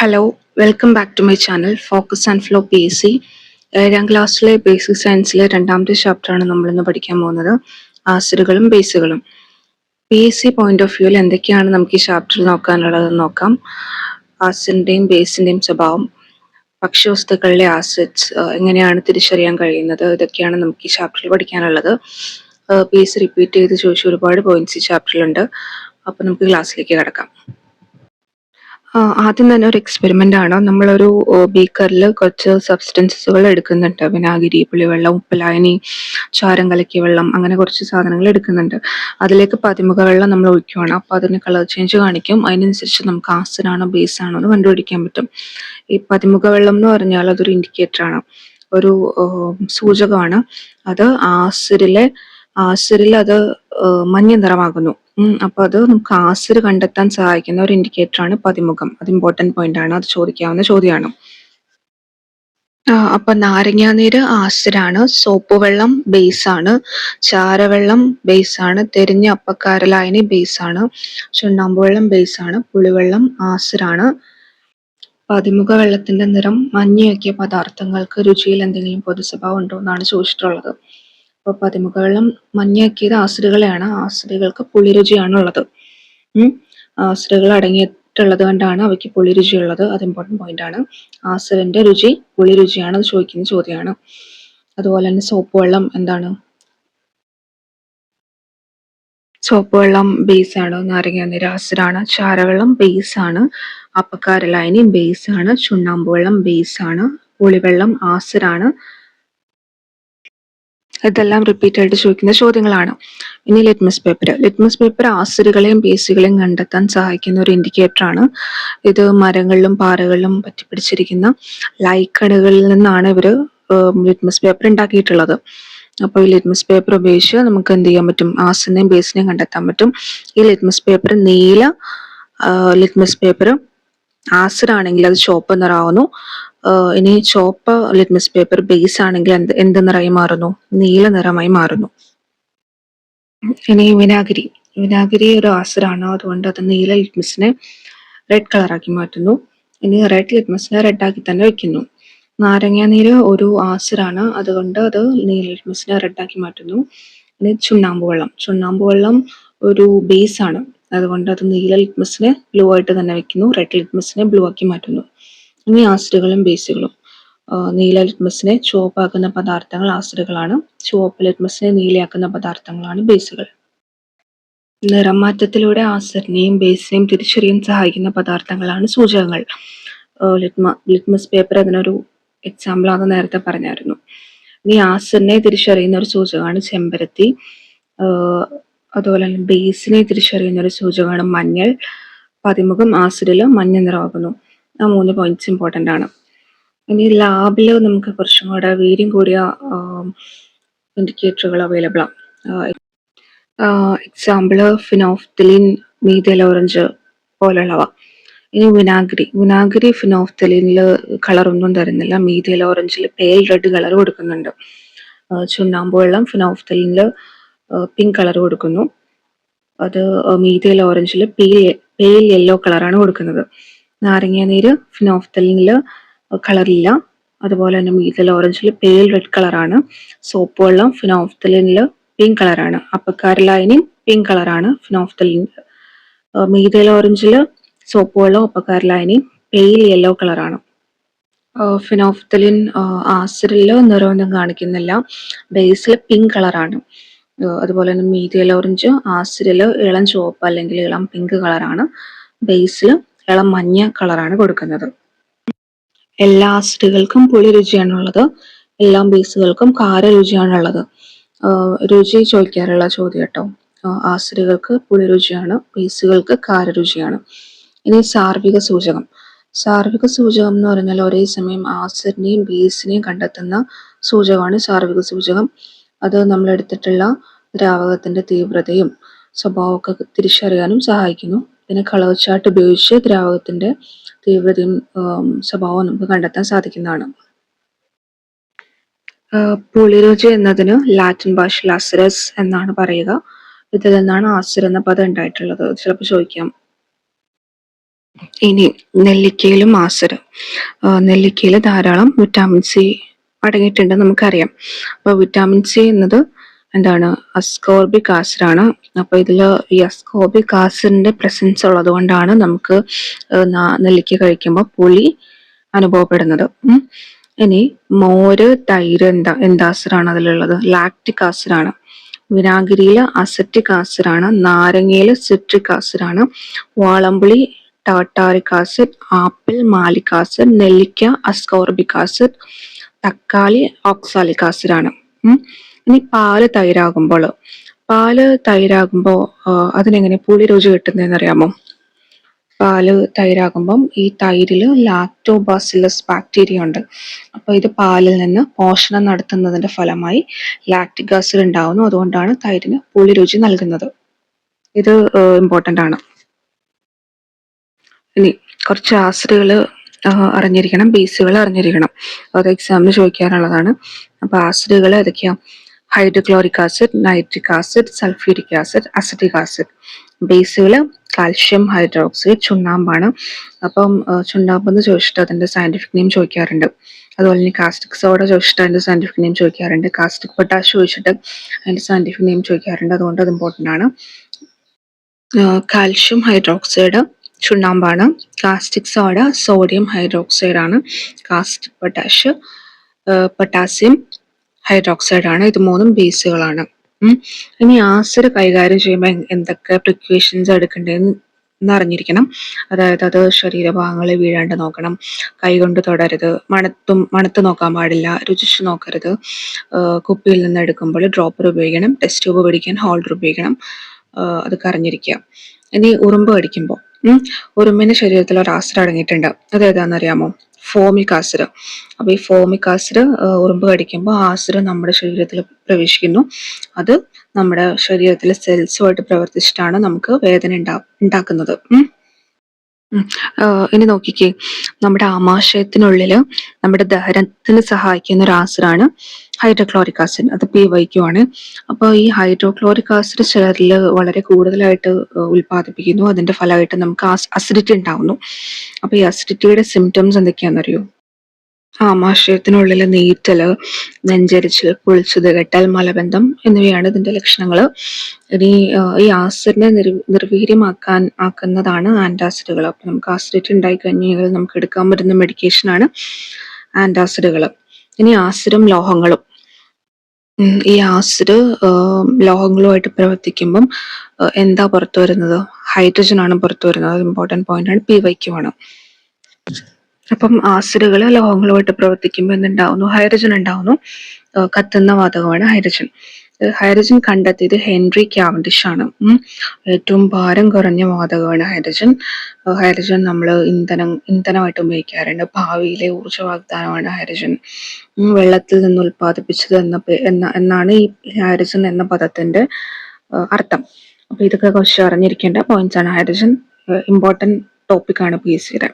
Hello, welcome back to my channel focus and flow PSC. ഏഴാം ക്ലാസ്സിലെ basic സയൻസിലെ രണ്ടാമത്തെ ചാപ്റ്ററാണ് നമ്മളിന്ന് പഠിക്കാൻ പോകുന്നത്. ആസിഡുകളും ബേസുകളും. PSC പോയിന്റ് ഓഫ് വ്യൂവിൽ എന്തൊക്കെയാണ് നമുക്ക് ഈ ചാപ്റ്ററിൽ നോക്കാനുള്ളതെന്ന് നോക്കാം. ആസിഡിന്റെയും ബേസിന്റെയും സ്വഭാവം, ഭക്ഷ്യവസ്തുക്കളിലെ ആസിഡ്സ് എങ്ങനെയാണ് തിരിച്ചറിയാൻ കഴിയുന്നത്, ഇതൊക്കെയാണ് നമുക്ക് ഈ ചാപ്റ്ററിൽ പഠിക്കാനുള്ളത്. PSC റിപ്പീറ്റ് ചെയ്ത് ചോദിച്ച ഒരുപാട് പോയിന്റ്സ് ഈ ചാപ്റ്ററിലുണ്ട്. അപ്പോൾ നമുക്ക് ക്ലാസ്സിലേക്ക് കിടക്കാം. ആദ്യം തന്നെ ഒരു എക്സ്പെരിമെന്റ് ആണ്. നമ്മളൊരു ബീക്കറിൽ കുറച്ച് സബ്സ്റ്റൻസുകൾ എടുക്കുന്നുണ്ട്. വിനാഗിരി, പുളിവെള്ളം, ഉപ്പുലായനി, ചാരം കലക്കിയ വെള്ളം, അങ്ങനെ കുറച്ച് സാധനങ്ങൾ എടുക്കുന്നുണ്ട്. അതിലേക്ക് പതിമുഖ വെള്ളം നമ്മൾ ഒഴിക്കുകയാണ്. അപ്പോൾ അതിന് കളർ ചേഞ്ച് കാണിക്കും. അതിനനുസരിച്ച് നമുക്ക് ആസിഡാണോ ബേസ് ആണോ എന്ന് കണ്ടുപിടിക്കാൻ പറ്റും. ഈ പതിമുഖ വെള്ളം എന്ന് പറഞ്ഞാൽ അതൊരു ഇൻഡിക്കേറ്റർ ആണ്, ഒരു സൂചകമാണ്. അത് ആസിഡിൽ അത് മഞ്ഞ നിറമാകുന്നു. അപ്പൊ അത് നമുക്ക് ആസിഡ് കണ്ടെത്താൻ സഹായിക്കുന്ന ഒരു ഇൻഡിക്കേറ്റർ ആണ് പതിമുഖം. അത് ഇമ്പോർട്ടന്റ് പോയിന്റ് ആണ്, അത് ചോദിക്കാവുന്ന ചോദ്യമാണ്. അപ്പൊ നാരങ്ങാനീര് ആസിഡാണ്, സോപ്പ് വെള്ളം ബേസ് ആണ്, ചാരവെള്ളം ബേസ് ആണ്, തെരിഞ്ഞ അപ്പക്കാരലായനി ബേസ് ആണ്, ചുണ്ണാമ്പ് വെള്ളം ബേസ് ആണ്, പുളിവെള്ളം ആസിഡാണ്. പതിമുഖ വെള്ളത്തിന്റെ നിറം മഞ്ഞയാക്കിയ പദാർത്ഥങ്ങൾക്ക് രുചിയിൽ എന്തെങ്കിലും പൊതുസ്വഭാവം ഉണ്ടോ എന്നാണ് ചോദിച്ചിട്ടുള്ളത്. അപ്പോൾ പതിമുഖ വെള്ളം മഞ്ഞയാക്കിയത് ആസിഡുകളെയാണ്. ആസിഡുകൾക്ക് പുളിരുചിയാണ് ഉള്ളത്. ആസിഡുകൾ അടങ്ങിയിട്ടുള്ളത് കൊണ്ടാണ് അവയ്ക്ക് പുളിരുചിയുള്ളത്. അത് ഇമ്പോർട്ടന്റ് പോയിന്റ് ആണ്. ആസിഡിന്റെ രുചി പുളിരുചിയാണ്, അത് ചോദിക്കുന്ന ചോദ്യമാണ്. അതുപോലെ തന്നെ സോപ്പ് വെള്ളം എന്താണ്? സോപ്പ് വെള്ളം ബേസ് ആണ്, നാരങ്ങാനീര് ആസിഡാണ്, ചാരവെള്ളം ബേസ് ആണ്, അപ്പക്കാരലായനി ബേസ് ആണ്, ചുണ്ണാമ്പ് വെള്ളം ബേസ് ആണ്, പുളിവെള്ളം ആസിഡാണ്. ഇതെല്ലാം റിപ്പീറ്റ് ആയിട്ട് ചോദിക്കുന്ന ചോദ്യങ്ങളാണ്. ഇനി ലിറ്റ്മസ് പേപ്പർ ആസിഡുകളെയും ബേസുകളെയും കണ്ടെത്താൻ സഹായിക്കുന്ന ഒരു ഇൻഡിക്കേറ്റർ ആണ്. ഇത് മരങ്ങളിലും പാറകളിലും പറ്റിപ്പിടിച്ചിരിക്കുന്ന ലൈക്കണുകളിൽ നിന്നാണ് ഇവര് ലിറ്റ്മസ് പേപ്പർ ഉണ്ടാക്കിയിട്ടുള്ളത്. അപ്പോൾ ഈ ലിറ്റ്മസ് പേപ്പർ ഉപയോഗിച്ച് നമുക്ക് എന്ത് ചെയ്യാൻ പറ്റും? ആസിഡിനെയും ബേസിനെയും കണ്ടെത്താൻ പറ്റും. ഈ ലിറ്റ്മസ് പേപ്പർ നീല ലിറ്റ്മസ് പേപ്പർ ആസിഡ് ആണെങ്കിൽ അത് ചുവപ്പ് നിറമാവുന്നു. ഇനി ചുവപ്പ് ലിറ്റ്മസ് പേപ്പർ ബേസ് ആണെങ്കിൽ എന്ത് നിറമായി മാറുന്നു? നീല നിറമായി മാറുന്നു. ഇനി വിനാഗിരി ഒരു ആസിഡാണ്, അതുകൊണ്ട് അത് നീല ലിറ്റ്മസിനെ റെഡ് കളറാക്കി മാറ്റുന്നു. ഇനി റെഡ് ലിറ്റ്മസിനെ റെഡ് ആക്കി തന്നെ വെക്കുന്നു. നാരങ്ങാനീര് ഒരു ആസിഡാണ്, അതുകൊണ്ട് അത് നീല ലിറ്റ്മസിനെ റെഡ് ആക്കി മാറ്റുന്നു. ഇനി ചുണ്ണാമ്പ് വെള്ളം ഒരു ബേസ് ആണ്, അതുകൊണ്ട് അത് നീല ലിറ്റ്മസിനെ ബ്ലൂ ആയിട്ട് തന്നെ വെക്കുന്നു. റെഡ് ലിറ്റ്മസിനെ ബ്ലൂ ആക്കി മാറ്റുന്നു. ഇനി ആസിഡുകളും ബേസുകളും. നീല ലിറ്റ്മസിനെ ചുവപ്പാക്കുന്ന പദാർത്ഥങ്ങൾ ആസിഡുകളാണ്, ചുവപ്പ് ലിറ്റ്മസിനെ നീലയാക്കുന്ന പദാർത്ഥങ്ങളാണ് ബേസുകൾ. നിറം മാറ്റത്തിലൂടെ ആസിഡിനെയും ബേസിനെയും തിരിച്ചറിയാൻ സഹായിക്കുന്ന പദാർത്ഥങ്ങളാണ് സൂചകങ്ങൾ. ലിറ്റ്മസ് പേപ്പർ അതിനൊരു എക്സാമ്പിൾ ആണെന്ന് നേരത്തെ പറഞ്ഞായിരുന്നു. ഇനി ആസിഡിനെ തിരിച്ചറിയുന്ന ഒരു സൂചകമാണ് ചെമ്പരത്തി. അതുപോലെ തന്നെ ബേസിനെ തിരിച്ചറിയുന്ന ഒരു സൂചകമാണ് മഞ്ഞൾ. പതിമുഖം ആസിഡിൽ മഞ്ഞ നിറമാകുന്നു. ആ 3 പോയിന്റ്സ് ഇമ്പോർട്ടൻ്റ് ആണ്. ഇനി ലാബിൽ നമുക്ക് കുറച്ചും കൂടെ വീര്യം കൂടിയ ഇൻഡിക്കേറ്ററുകൾ അവൈലബിൾ ആണ്. എക്സാമ്പിള് ഫിനോഫ്തലീൻ, മീഥൈൽ ഓറഞ്ച് പോലുള്ളവ. ഇനി വിനാഗിരി ഫിനോഫ്തലീനിൽ കളറൊന്നും തരുന്നില്ല, മീഥൈൽ ഓറഞ്ചിൽ പേൽ റെഡ് കളർ കൊടുക്കുന്നുണ്ട്. ചുണ്ണാമ്പ് വെള്ളം ഫിനോഫ്തലീനിൽ പിങ്ക് കളർ കൊടുക്കുന്നു. അത് മീഥൈൽ ഓറഞ്ചിൽ പേൽ യെല്ലോ കളറാണ് കൊടുക്കുന്നത്. നാരങ്ങാനീര് ഫിനോഫ്തലീനിൽ കളറില്ല, അതുപോലെ തന്നെ മീഥൈൽ ഓറഞ്ചിൽ പേൽ റെഡ് കളറാണ്. സോപ്പ് വെള്ളം ഫിനോഫ്തലീനിൽ പിങ്ക് കളറാണ്. അപ്പക്കാരലായനി പിങ്ക് കളറാണ് ഫിനോഫ്തലീൻ. മീഥൈൽ ഓറഞ്ചിൽ സോപ്പ് വെള്ളം, അപ്പക്കാരലായനി പെയിൽ യെല്ലോ കളറാണ്. ഫിനോഫ്തലിൻ ആസിഡിൽ നിറമൊന്നും കാണിക്കുന്നില്ല, ബേസിൽ പിങ്ക് കളറാണ്. അതുപോലെ തന്നെ മീഥൈൽ ഓറഞ്ച് ആസിഡിൽ ഇളം ചുവപ്പ് അല്ലെങ്കിൽ ഇളം പിങ്ക് കളറാണ്, ബേസിൽ ഇളം മഞ്ഞ കളറാണ് കൊടുക്കുന്നത്. എല്ലാ ആസിഡുകൾക്കും പുളി രുചിയാണുള്ളത്, എല്ലാ ബേസുകൾക്കും കാര രുചിയാണുള്ളത്. രുചി ചോദിക്കാറുള്ള ചോദ്യം കേട്ടോ. ആസിഡുകൾക്ക് പുളി രുചിയാണ്, ബേസുകൾക്ക് കാര രുചിയാണ്. ഇനി സാർവിക സൂചകം എന്ന് പറഞ്ഞാൽ ഒരേ സമയം ആസിഡിനെയും ബേസിനെയും കണ്ടെത്തുന്ന സൂചകമാണ് സാർവിക സൂചകം. അത് നമ്മൾ എടുത്തിട്ടുള്ള ദ്രാവകത്തിന്റെ തീവ്രതയും സ്വഭാവമൊക്കെ തിരിച്ചറിയാനും സഹായിക്കുന്നു. പിന്നെ കളർ ചാർട്ട് ഉപയോഗിച്ച് ദ്രാവകത്തിന്റെ തീവ്രതയും സ്വഭാവവും നമുക്ക് കണ്ടെത്താൻ സാധിക്കുന്നതാണ്. പുളിരുചി എന്നതിന് ലാറ്റിൻ ഭാഷയിൽ അസിഡസ് എന്നാണ് പറയുക. ഇതിൽ നിന്നാണ് ആസിഡ് എന്ന പദം ഉണ്ടായിട്ടുള്ളത്. ചിലപ്പോൾ ചോദിക്കാം. ഇനി നെല്ലിക്കയിലും ആസിഡ്. നെല്ലിക്കയിൽ ധാരാളം വിറ്റാമിൻ സി അടങ്ങിയിട്ടുണ്ടെന്ന് നമുക്കറിയാം. അപ്പോൾ വിറ്റാമിൻ സി എന്നത് എന്താണ്, അസ്കോർബിക് ആസിഡ് ആണ്. അപ്പൊ ഇതില് ഈ അസ്കോർബിക് ആസിഡിന്റെ പ്രസൻസ് ഉള്ളത് കൊണ്ടാണ് നമുക്ക് നെല്ലിക്ക കഴിക്കുമ്പോൾ പുളി അനുഭവപ്പെടുന്നത്. ഇനി മോര്, തൈര് എന്ത് ആസിഡാണ് അതിലുള്ളത്? ലാക്റ്റിക് ആസിഡ് ആണ്. വിനാഗിരിയില് അസറ്റിക് ആസിഡ് ആണ്. നാരങ്ങയില് സിട്രിക് ആസിഡ് ആണ്. വാളംപുളി tartaric acid, apple malic acid, നെല്ലിക്ക അസ്കോർബിക് ആസിഡ്, തക്കാളി ഓക്സാലിക് ആസിഡ് ആണ്. ഇനി പാല് തൈരാകുമ്പോ അതിനെങ്ങനെ പുളി രുചി കിട്ടുന്നതെന്ന് അറിയാമോ? പാല് തൈരാകുമ്പം ഈ തൈരില് ലാക്ടോബാസിലസ് ബാക്ടീരിയ ഉണ്ട്. അപ്പൊ ഇത് പാലിൽ നിന്ന് പോഷണം നടത്തുന്നതിന്റെ ഫലമായി ലാക്റ്റിക് ആസിഡ് ഉണ്ടാവുന്നു. അതുകൊണ്ടാണ് തൈരിന് പുളി രുചി നൽകുന്നത്. ഇത് ഇമ്പോർട്ടന്റ് ആണ്. ഇനി കുറച്ച് ആസിഡുകൾ അറിഞ്ഞിരിക്കണം, ബേസുകൾ അറിഞ്ഞിരിക്കണം. അത് എക്സാമിന് ചോദിക്കാനുള്ളതാണ്. അപ്പൊ ആസിഡുകൾ ഏതൊക്കെയാ? Hydrochloric acid, nitric acid, sulphuric acid, acetic acid. ബേസുകൾ കാൽഷ്യം ഹൈഡ്രോക്സൈഡ്, ചുണ്ണാമ്പാണ്. അപ്പം ചുണ്ണാമ്പ് എന്ന് ചോദിച്ചിട്ട് അതിന്റെ സയന്റിഫിക് നെയിം ചോദിക്കാറുണ്ട്. അതുപോലെ തന്നെ കാസ്റ്റിക് സോഡ ചോദിച്ചിട്ട് അതിന്റെ സയന്റിഫിക് നെയിം ചോദിക്കാറുണ്ട്. കാസ്റ്റിക് പൊട്ടാഷ് ചോദിച്ചിട്ട് അതിന്റെ സയന്റിഫിക് നെയിം ചോദിക്കാറുണ്ട്. അതുകൊണ്ട് അത് ഇമ്പോർട്ടന്റ് ആണ്. കാൽഷ്യം ഹൈഡ്രോക്സൈഡ് ചുണ്ണാമ്പാണ്. കാസ്റ്റിക് സോഡ സോഡിയം ഹൈഡ്രോക്സൈഡ് ആണ്. കാസ്റ്റിക് പൊട്ടാഷ് പൊട്ടാസ്യം ഹൈഡ്രോക്സൈഡ് ആണ്. ഇത് മൂന്നും ബേസുകളാണ്. ഇനി ആസിഡ് കൈകാര്യം ചെയ്യുമ്പോൾ എന്തൊക്കെ പ്രിക്വേഷൻസ് എടുക്കേണ്ടതെന്ന് അറിഞ്ഞിരിക്കണം. അതായത് അത് ശരീരഭാഗങ്ങളിൽ വീഴാണ്ട് നോക്കണം, കൈകൊണ്ട് തൊടരുത്, മണത്ത് നോക്കാൻ പാടില്ല, രുചിച്ച് നോക്കരുത്, കുപ്പിയിൽ നിന്ന് എടുക്കുമ്പോൾ ഡ്രോപ്പർ ഉപയോഗിക്കണം, ടെസ്റ്റ് ട്യൂബ് പിടിക്കാൻ ഹോൾഡർ ഉപയോഗിക്കണം. അതൊക്കെ അറിഞ്ഞിരിക്കുക. ഇനി ഉറുമ്പ് കടിക്കുമ്പോൾ ഉറുമ്പിന്റെ ശരീരത്തിൽ ഒരു ആസിഡ് അടങ്ങിയിട്ടുണ്ട്. അത് ഏതാണെന്ന് അറിയാമോ? Formic acid. അപ്പൊ ഈ ഫോമിക് ആസിഡ് ഉറുമ്പ് കടിക്കുമ്പോൾ ആസിഡ് നമ്മുടെ ശരീരത്തിൽ പ്രവേശിക്കുന്നു. അത് നമ്മുടെ ശരീരത്തിലെ സെൽസുമായിട്ട് പ്രവർത്തിച്ചിട്ടാണ് നമുക്ക് വേദന ഉണ്ടാക്കുന്നത്. ഇനി നോക്കിക്കേ, നമ്മുടെ ആമാശയത്തിനുള്ളില് നമ്മുടെ ദഹനത്തിന് സഹായിക്കുന്ന ഒരു ആസിഡാണ് ഹൈഡ്രോക്ലോറിക് ആസിഡ്. അത് PyQ ആണ്. അപ്പോൾ ഈ ഹൈഡ്രോക്ലോറിക് ആസിഡ് ചിലരിൽ വളരെ കൂടുതലായിട്ട് ഉൽപ്പാദിപ്പിക്കുന്നു. അതിന്റെ ഫലമായിട്ട് നമുക്ക് അസിഡിറ്റി ഉണ്ടാവുന്നു. അപ്പൊ ഈ അസിഡിറ്റിയുടെ സിംറ്റംസ് എന്തൊക്കെയാണെന്നറിയോ? ആമാശയത്തിനുള്ളിൽ നീറ്റല്, നെഞ്ചരിച്ചിൽ, കുളിച്ചു തികട്ടൽ, മലബന്ധം എന്നിവയാണ് ഇതിന്റെ ലക്ഷണങ്ങൾ. ഇനി ഈ ആസിഡിനെ ആക്കുന്നതാണ് ആന്റാസിഡുകൾ. അപ്പൊ നമുക്ക് ആസിഡിറ്റി ഉണ്ടായി കഴിഞ്ഞാൽ നമുക്ക് എടുക്കാൻ പറ്റുന്ന മെഡിക്കേഷനാണ് ആന്റാസിഡുകൾ. ഇനി ആസിഡും ലോഹങ്ങളും. ഈ ആസിഡ് ലോഹങ്ങളുമായിട്ട് പ്രവർത്തിക്കുമ്പം എന്താ പുറത്തു വരുന്നത്? ഹൈഡ്രജൻ ആണ് പുറത്തു വരുന്നത്. അത് ഇമ്പോർട്ടന്റ് പോയിന്റ് ആണ്. PyQ ആണ്. അപ്പം ആസിഡുകൾ ലോഹങ്ങളുമായിട്ട് പ്രവർത്തിക്കുമ്പോൾ എന്തുണ്ടാവുന്നു? ഹൈഡ്രജൻ ഉണ്ടാവുന്നു. കത്തുന്ന വാതകമാണ് ഹൈഡ്രജൻ. ഹൈഡ്രജൻ കണ്ടെത്തിയത് ഹെൻറി കാവൻഡിഷ് ആണ്. ഏറ്റവും ഭാരം കുറഞ്ഞ വാതകമാണ് ഹൈഡ്രജൻ. ഹൈഡ്രജൻ നമ്മൾ ഇന്ധനമായിട്ട് ഉപയോഗിക്കാറുണ്ട്. ഭാവിയിലെ ഊർജ്ജ വാഗ്ദാനമാണ് ഹൈഡ്രജൻ. വെള്ളത്തിൽ നിന്ന് ഉൽപ്പാദിപ്പിച്ചത് എന്നാണ് ഈ ഹൈഡ്രജൻ എന്ന പദത്തിന്റെ അർത്ഥം. അപ്പൊ ഇതൊക്കെ കുറച്ച് അറിഞ്ഞിരിക്കേണ്ട പോയിന്റ്സ് ആണ്. ഹൈഡ്രജൻ ഇമ്പോർട്ടന്റ് ടോപ്പിക് ആണ് PSCയുടെ.